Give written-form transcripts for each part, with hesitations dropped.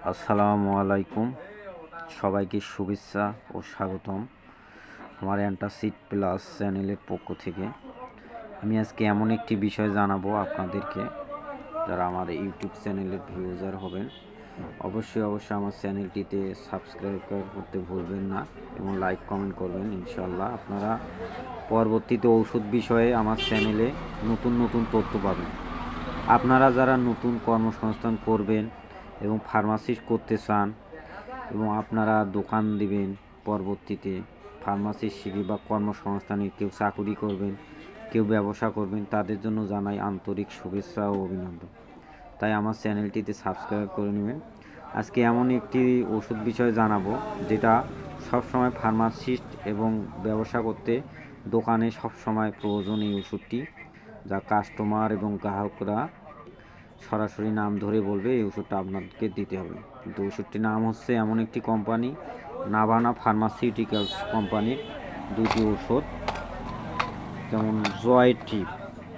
আসসালামু আলাইকুম, সবাইকে শুভেচ্ছা ও স্বাগতম আমার অ্যান্টাসিড প্লাস চ্যানেলের পক্ষ থেকে। আমি আজকে এমন একটি বিষয় জানাবো আপনাদেরকে, যারা আমার ইউটিউব চ্যানেলের ভিউজার হবেন অবশ্যই আমার চ্যানেলটিতে সাবস্ক্রাইব করতে ভুলবেন না এবং লাইক কমেন্ট করবেন। ইনশাআল্লাহ আপনারা পরবর্তীতে ঔষধ বিষয়ে আমার চ্যানেলে নতুন নতুন তথ্য পাবেন। আপনারা যারা নতুন কর্মসংস্থান করবেন এবং ফার্মাসিস্ট করতে চান এবং আপনারা দোকান দিবেন, পরবর্তীতে ফার্মাসিস্ট শিখে বা কর্মসংস্থানে কেউ চাকুরি করবেন, কেউ ব্যবসা করবেন, তাদের জন্য জানাই আন্তরিক শুভেচ্ছা ও অভিনন্দন। তাই আমার চ্যানেলটিতে সাবস্ক্রাইব করে নেবেন। আজকে এমন একটি ওষুধ বিষয়ে জানাবো যেটা সবসময় ফার্মাসিস্ট এবং ব্যবসা করতে দোকানে সবসময় প্রয়োজন। এই ওষুধটি যা কাস্টমার এবং গ্রাহকরা সরাসরি নাম ধরে বলবে এই ওষুধটা আপনাদেরকে দিতে হবে। কিন্তু ওষুধটির নাম হচ্ছে এমন একটি কোম্পানি, নাভানা ফার্মাসিউটিক্যালস কোম্পানির দুটি ওষুধ, যেমন জয় ট্রিপ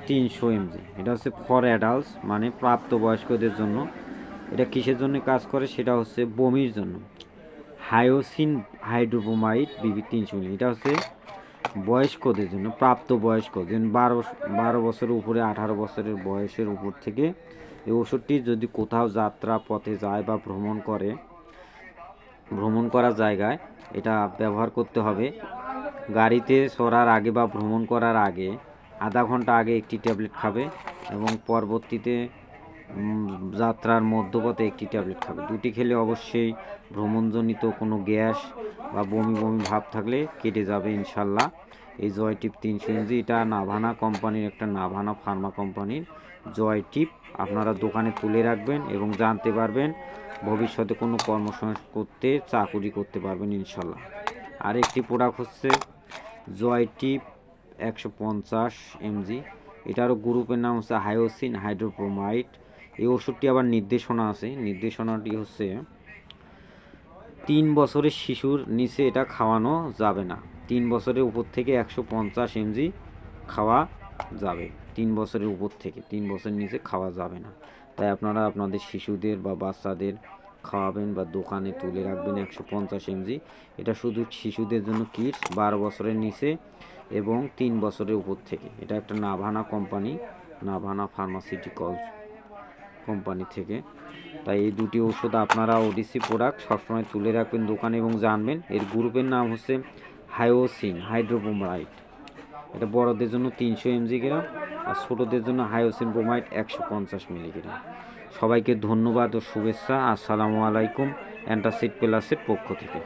300 mg। এটা হচ্ছে ফর অ্যাডাল্টস, মানে প্রাপ্তবয়স্কদের জন্য। এটা কিসের জন্য কাজ করে সেটা হচ্ছে বমির জন্য। হায়োসিন হাইড্রোব্রোমাইড বিবি 300 mg, এটা হচ্ছে বয়স্কদের জন্য, প্রাপ্তবয়স্ক, যেন 12 বছরের উপরে 18 বছরের বয়সের উপর থেকে এই ওষুধটি যদি কোথাও যাত্রা পথে যায় বা ভ্রমণ করার জায়গায় এটা ব্যবহার করতে হবে। গাড়িতে চড়ার আগে বা ভ্রমণ করার আগে আধা ঘন্টা আগে একটি ট্যাবলেট খাবে এবং পরবর্তীতে যাত্রার মধ্যপথে একটি ট্যাবলেট খাবে। দুটি খেলে অবশ্যই ভ্রমণজনিত কোনো গ্যাস বা বমি ভাব থাকলে কেটে যাবে ইনশাল্লাহ। এই জয় টিপ 300 mg, এটা নাভানা কোম্পানির, একটা নাভানা ফার্মা কোম্পানির জয় টিপ। আপনারা দোকানে তুলে রাখবেন এবং জানতে পারবেন ভবিষ্যতে কোনো কর্মসংস্থান করতে, চাকুরি করতে পারবেন ইনশাল্লাহ। আর একটি প্রোডাক্ট হচ্ছে জয় টিপ 150 mg, এটারও গ্রুপের নাম হচ্ছে হায়োসিন হাইড্রোব্রোমাইড। এই ওষুধটি আবার নির্দেশনা আছে, নির্দেশনাটি হচ্ছে 3 বছরের শিশুর নিচে এটা খাওয়ানো যাবে না। 3 বছরের উপর থেকে 150 mg খাওয়া যাবে। 3 বছরের উপর থেকে, 3 বছরের নিচে খাওয়া যাবে না। তাই আপনারা আপনাদের শিশুদের বা বাচ্চাদের খাওয়াবেন বা দোকানে তুলে রাখবেন 150 mg। এটা শুধু শিশুদের জন্য, কিডস 12 বছরের নিচে এবং 3 বছরের উপর থেকে। এটা একটা Navana company, Navana pharmaceuticals company থেকে। তাই এই দুটি ওষুধ আপনারা ওডিসি প্রোডাক্ট সবসময় তুলে রাখবেন দোকানে এবং জানবেন এর গ্রুপের নাম হচ্ছে হায়োসিন হাইড্রোব্রোমাইড। এটা বড়দের জন্য 300 mg আর ছোটদের জন্য হায়োসিন ব্রোমাইড 150 মিলিগ্রাম। সবাইকে ধন্যবাদ ও শুভেচ্ছা। আসসালামু আলাইকুম, অ্যান্টাসিড প্লাসের পক্ষ থেকে।